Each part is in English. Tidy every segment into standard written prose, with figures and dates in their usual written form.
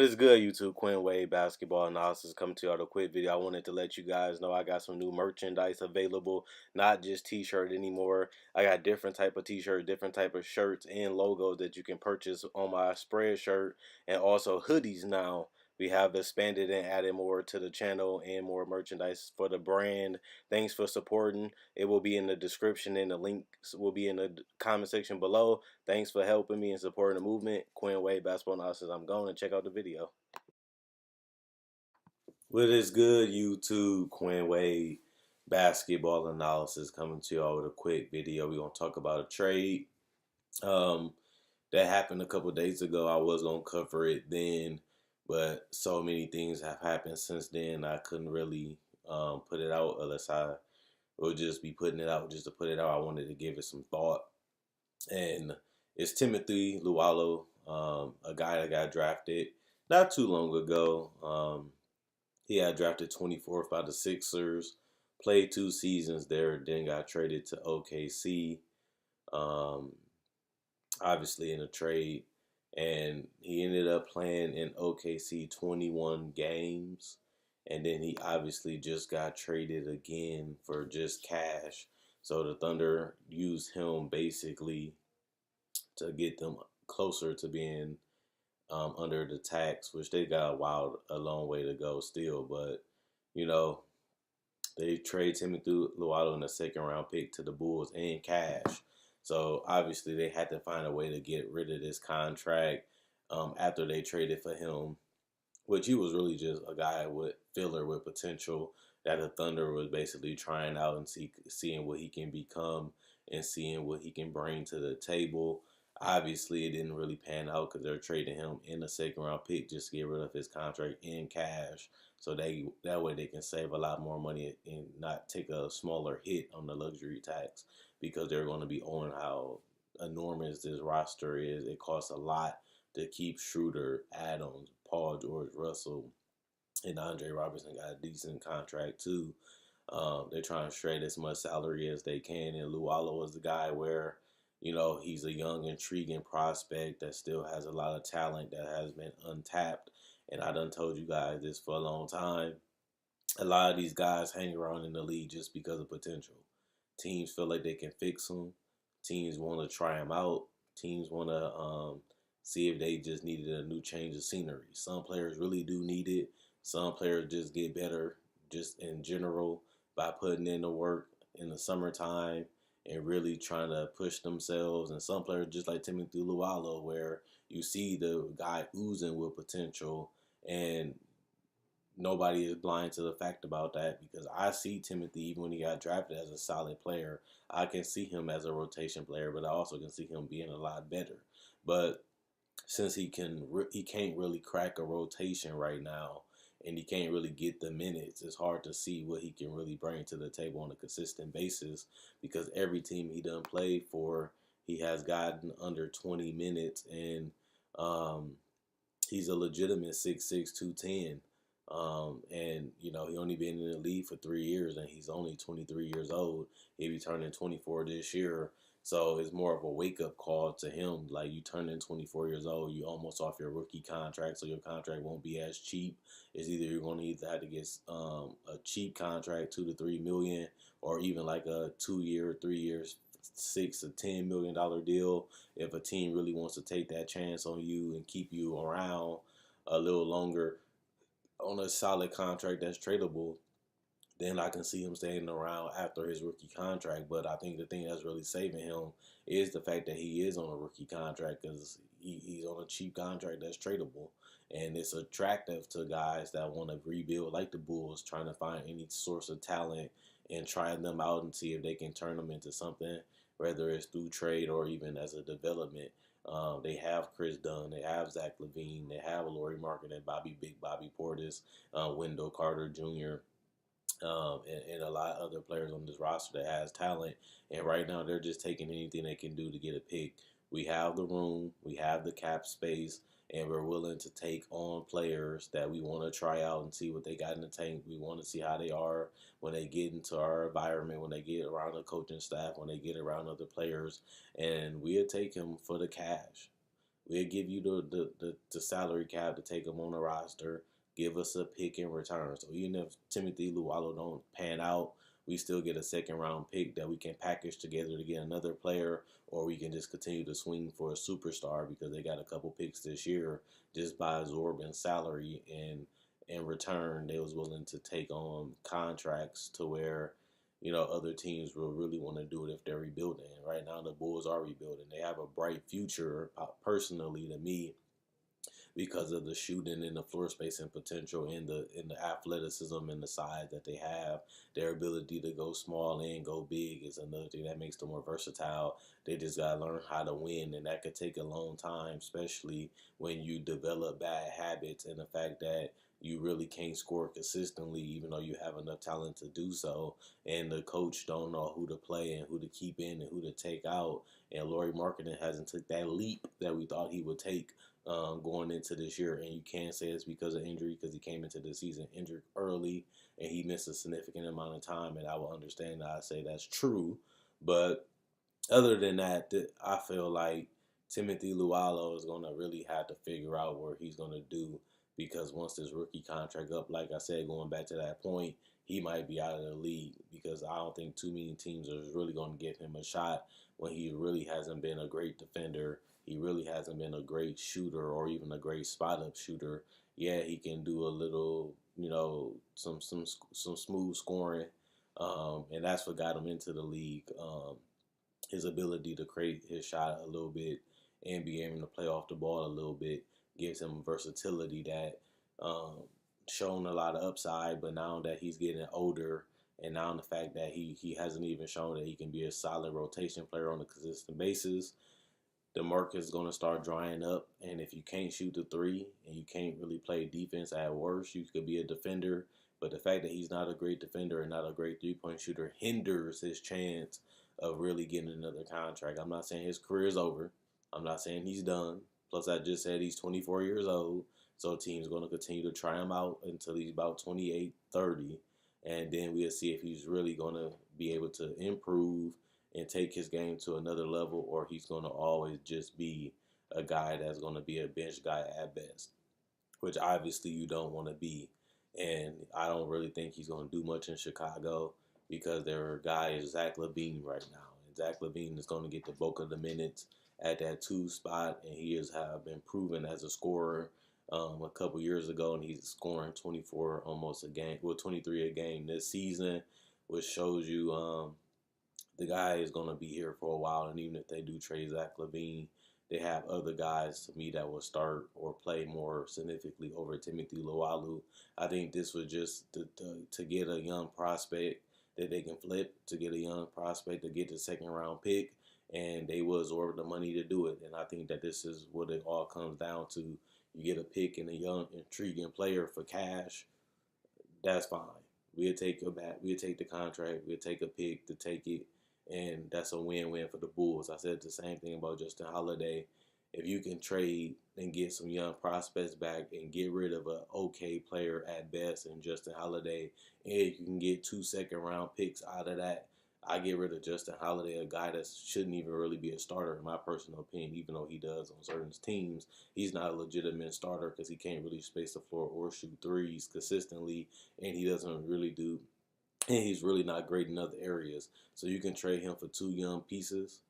is good, YouTube? Quinn Wade Basketball Analysis coming to you with a quick video. I wanted to let you guys know I got some new merchandise available, not just t-shirt anymore. I got different type of t-shirt, different type of shirts and logos that you can purchase on my spread shirt, and also hoodies now. We have expanded and added more to the channel and more merchandise for the brand. Thanks for supporting. It will be in the description and the links will be in the comment section below. Thanks for helping me and supporting the movement. Quinn Wade Basketball Analysis. I'm going to check out the video. What is good, YouTube? Quinn Wade Basketball Analysis coming to y'all with a quick video. We're going to talk about a trade that happened a couple days ago. I was going to cover it then, but so many things have happened since then. I couldn't really put it out unless I would just be putting it out just to put it out. I wanted to give it some thought. And it's Timothe Luwawu, a guy that got drafted not too long ago. He got drafted 24th by the Sixers, played 2 seasons there, then got traded to OKC, obviously in a trade. And he ended up playing in OKC 21 games. And then he obviously just got traded again for just cash. So the Thunder used him basically to get them closer to being under the tax, which they got a long way to go still. But, you know, they trade Timothe Luwawu in a second-round pick to the Bulls and cash. So, obviously, they had to find a way to get rid of this contract after they traded for him, which he was really just a guy with filler with potential that the Thunder was basically trying out and seeing what he can become and seeing what he can bring to the table. Obviously, it didn't really pan out because they're trading him in a second-round pick just to get rid of his contract in cash. So that way they can save a lot more money and not take a smaller hit on the luxury tax because they're going to be owing how enormous this roster is. It costs a lot to keep Schroeder, Adams, Paul George, Russell, and Andre Robertson got a decent contract too. They're trying to shred as much salary as they can, and Luwawu is the guy where, you know, he's a young, intriguing prospect that still has a lot of talent that has been untapped. And I done told you guys this for a long time. A lot of these guys hang around in the league just because of potential. Teams feel like they can fix them. Teams want to try them out. Teams want to see if they just needed a new change of scenery. Some players really do need it. Some players just get better just in general by putting in the work in the summertime and really trying to push themselves. And some players just like Timothe Luwawu, where you see the guy oozing with potential and nobody is blind to the fact about that, because I see Timothy, even when he got drafted, as a solid player. I can see him as a rotation player, but I also can see him being a lot better. But since he can't really crack a rotation right now, and he can't really get the minutes, it's hard to see what he can really bring to the table on a consistent basis, because every team he done played for, he has gotten under 20 minutes, and he's a legitimate 6'6", 210. And, you know, he only been in the league for 3 years, and he's only 23 years old. He'll be turning 24 this year. So it's more of a wake-up call to him. Like, you turning 24 years old, you almost off your rookie contract, so your contract won't be as cheap. It's either you're going to either have to get a cheap contract, $2 to $3 million, or even like a 2-year, 3 years, $6 to $10 million deal. If a team really wants to take that chance on you and keep you around a little longer on a solid contract that's tradable, then I can see him staying around after his rookie contract. But I think the thing that's really saving him is the fact that he is on a rookie contract, because he's on a cheap contract that's tradable. And it's attractive to guys that want to rebuild, like the Bulls, trying to find any source of talent and trying them out and see if they can turn them into something, whether it's through trade or even as a development. They have Chris Dunn, they have Zach LaVine, they have Lauri Markkanen, Big Bobby Portis, Wendell Carter Jr., and a lot of other players on this roster that has talent. And right now they're just taking anything they can do to get a pick. We have the room, we have the cap space, and we're willing to take on players that we want to try out and see what they got in the tank. We want to see how they are when they get into our environment, when they get around the coaching staff, when they get around other players, and we'll take him for the cash. We'll give you the salary cap to take him on the roster. Give us a pick in return. So even if Timothe Luwawu don't pan out, we still get a second round pick that we can package together to get another player, or we can just continue to swing for a superstar because they got a couple picks this year just by absorbing salary, and in return they was willing to take on contracts to where other teams will really want to do it if they're rebuilding. Right now, the Bulls are rebuilding. They have a bright future, personally, to me, because of the shooting and the floor space and potential and the athleticism and the size that they have. Their ability to go small and go big is another thing that makes them more versatile. They just gotta learn how to win, and that could take a long time, especially when you develop bad habits and the fact that you really can't score consistently, even though you have enough talent to do so. And the coach don't know who to play and who to keep in and who to take out. And Lauri Markkanen hasn't took that leap that we thought he would take going into this year. And you can't say it's because of injury, because he came into the season injured early and he missed a significant amount of time. And I will understand that I say that's true. But other than that, I feel like Timothe Luwawu is going to really have to figure out where he's going to do, because once this rookie contract up, like I said, going back to that point, he might be out of the league, because I don't think too many teams are really going to give him a shot when he really hasn't been a great defender. He really hasn't been a great shooter or even a great spot-up shooter. Yeah, he can do a little, some smooth scoring, and that's what got him into the league. His ability to create his shot a little bit and be able to play off the ball a little bit gives him versatility that shown a lot of upside. But now that he's getting older, and now the fact that he hasn't even shown that he can be a solid rotation player on a consistent basis, the market is going to start drying up. And if you can't shoot the three and you can't really play defense, at worst, you could be a defender. But the fact that he's not a great defender and not a great three-point shooter hinders his chance of really getting another contract. I'm not saying his career is over. I'm not saying he's done. Plus, I just said he's 24 years old. So teams going to continue to try him out until he's about 28, 30. And then we'll see if he's really going to be able to improve and take his game to another level, or he's going to always just be a guy that's going to be a bench guy at best, which obviously you don't want to be. And I don't really think he's going to do much in Chicago, because their guy is Zach LaVine right now. And Zach LaVine is going to get the bulk of the minutes at that 2 spot, and he has been proven as a scorer a couple years ago, and he's scoring 24 almost a game, 23 a game this season, which shows you the guy is going to be here for a while. And even if they do trade Zach LaVine, they have other guys, to me, that will start or play more significantly over Timothe Luwawu. I think this was just to get a young prospect that they can flip, to get a young prospect to get the second round pick, and they will absorb the money to do it. And I think that this is what it all comes down to. You get a pick and a young, intriguing player for cash, that's fine. We'll take the contract. We'll take a pick to take it, and that's a win-win for the Bulls. I said the same thing about Justin Holiday. If you can trade and get some young prospects back and get rid of an okay player at best in Justin Holiday, and you can get 2 second-round picks out of that, I get rid of Justin Holiday, a guy that shouldn't even really be a starter, in my personal opinion, even though he does on certain teams. He's not a legitimate starter because he can't really space the floor or shoot threes consistently, and he doesn't really do, and he's really not great in other areas. So you can trade him for 2 young pieces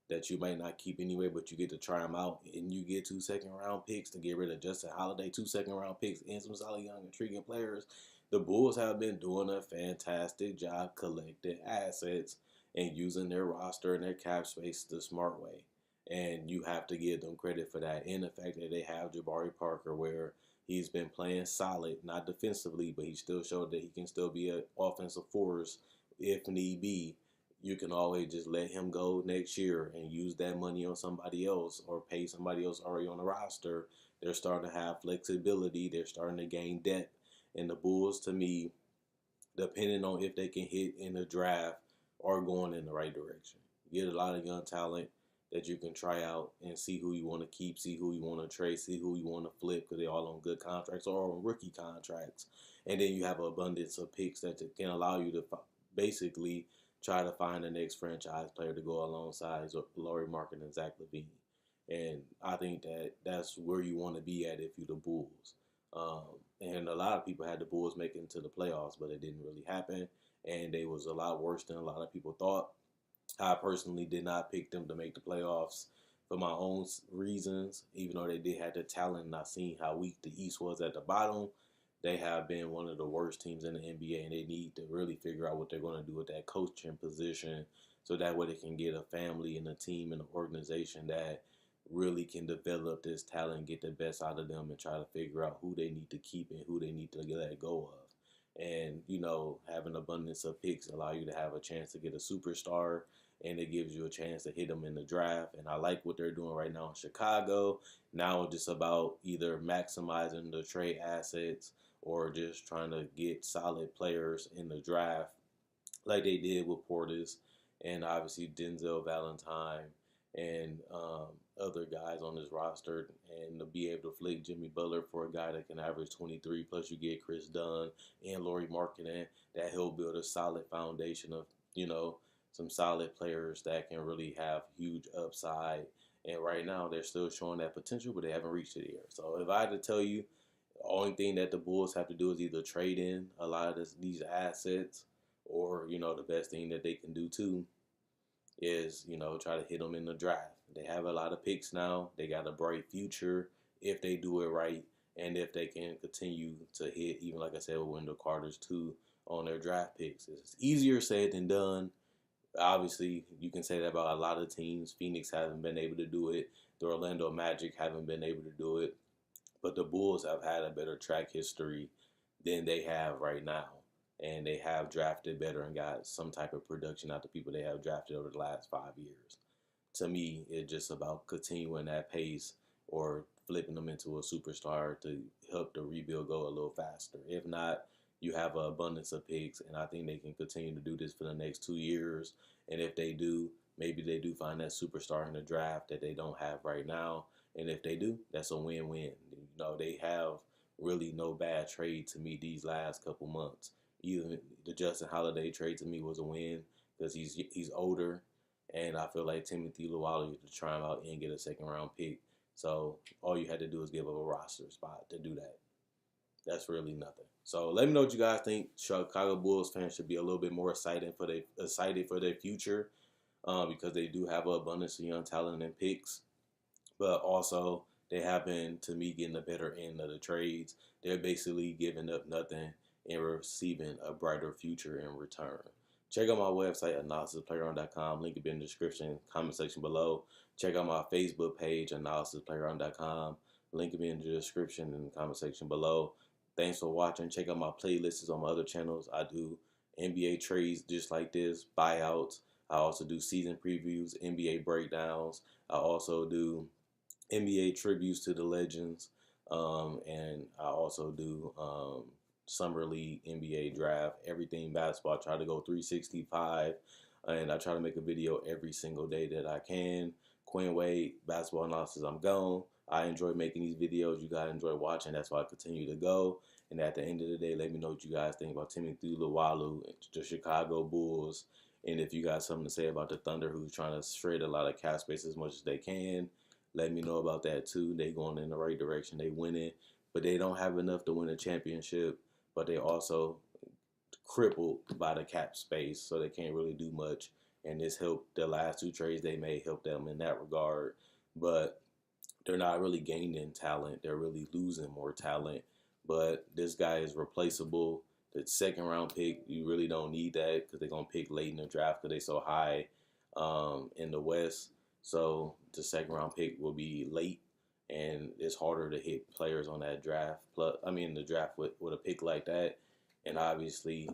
that you might not keep anyway, but you get to try them out, and you get 2 second-round picks to get rid of Justin Holiday, 2 second-round picks, and some solid young intriguing players. The Bulls have been doing a fantastic job collecting assets and using their roster and their cap space the smart way. And you have to give them credit for that. And the fact that they have Jabari Parker, where he's been playing solid, not defensively, but he still showed that he can still be an offensive force if need be. You can always just let him go next year and use that money on somebody else, or pay somebody else already on the roster. They're starting to have flexibility. They're starting to gain depth. And the Bulls, to me, depending on if they can hit in the draft, are going in the right direction. You get a lot of young talent that you can try out and see who you want to keep, see who you want to trade, see who you want to flip, because they're all on good contracts or on rookie contracts. And then you have an abundance of picks that can allow you to basically try to find the next franchise player to go alongside Lauri Markkanen and Zach LaVine. And I think that that's where you want to be at if you're the Bulls. Um, and a lot of people had the Bulls making it to the playoffs, but it didn't really happen. And they was a lot worse than a lot of people thought. I personally did not pick them to make the playoffs for my own reasons, even though they did have the talent and I seen how weak the East was at the bottom. They have been one of the worst teams in the NBA, and they need to really figure out what they're going to do with that coaching position so that way they can get a family and a team and an organization that really can develop this talent, get the best out of them, and try to figure out who they need to keep and who they need to let go of. And, you know, having abundance of picks allow you to have a chance to get a superstar, and it gives you a chance to hit them in the draft. And I like what they're doing right now in Chicago. Now it's just about either maximizing the trade assets or just trying to get solid players in the draft like they did with Portis and obviously Denzel Valentine and other guys on this roster, and to be able to flick Jimmy Butler for a guy that can average 23, plus you get Chris Dunn and Lauri Markkanen, that help build a solid foundation of, you know, some solid players that can really have huge upside. And right now they're still showing that potential, but they haven't reached it yet. So if I had to tell you, the only thing that the Bulls have to do is either trade in a lot of these assets, or, you know, the best thing that they can do too is, you know, try to hit them in the draft. They have a lot of picks now. They got a bright future if they do it right, and if they can continue to hit, even like I said with Wendell Carter's too, on their draft picks. It's easier said than done. Obviously, you can say that about a lot of teams. Phoenix haven't been able to do it. The Orlando Magic haven't been able to do it. But the Bulls have had a better track history than they have right now. And they have drafted better and got some type of production out of people they have drafted over the last 5 years. To me, it's just about continuing that pace or flipping them into a superstar to help the rebuild go a little faster. If not, you have an abundance of picks, and I think they can continue to do this for the next 2 years. And if they do, maybe they do find that superstar in the draft that they don't have right now. And if they do, that's a win-win. You know, they have really no bad trade to me these last couple months. Even the Justin Holiday trade to me was a win because he's older, and I feel like Timothe Luwawu to try him out and get a second round pick. So all you had to do is give up a roster spot to do that. That's really nothing. So let me know what you guys think. Chicago Bulls fans should be a little bit more excited for their future, because they do have an abundance of young talent and picks, but also they have been, to me, getting the better end of the trades. They're basically giving up nothing and receiving a brighter future in return. Check out my website, analysisplayground.com. Link will be in the description, comment section below. Check out my Facebook page, analysisplayground.com. Link will be in the description and the comment section below. Thanks for watching. Check out my playlists on my other channels. I do NBA trades just like this, buyouts. I also do season previews, NBA breakdowns. I also do NBA tributes to the legends, and I also do Summer League, NBA draft, everything basketball. I try to go 365, and I try to make a video every single day that I can. Quinn Wade, basketball analysis, I'm gone. I enjoy making these videos. You guys enjoy watching. That's why I continue to go. And at the end of the day, let me know what you guys think about Timothe Luwawu, the Chicago Bulls. And if you got something to say about the Thunder, who's trying to shred a lot of cap space as much as they can, let me know about that too. They going in the right direction. They winning, but they don't have enough to win a championship. But they also crippled by the cap space, so they can't really do much. And this helped the last two trades they made help them in that regard. But they're not really gaining talent. They're really losing more talent. But this guy is replaceable. The second round pick, you really don't need that because they're going to pick late in the draft because they're so high in the West. So the second round pick will be late, and it's harder to hit players on that draft. Plus, I mean, the draft with a pick like that. And obviously,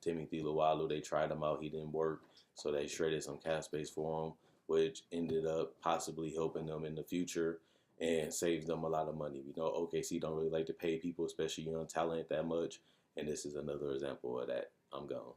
Timothe Luwawu, they tried him out. He didn't work. So they shredded some cap space for him, which ended up possibly helping them in the future and saves them a lot of money. We know OKC don't really like to pay people, especially young talent, that much. And this is another example of that. I'm gone.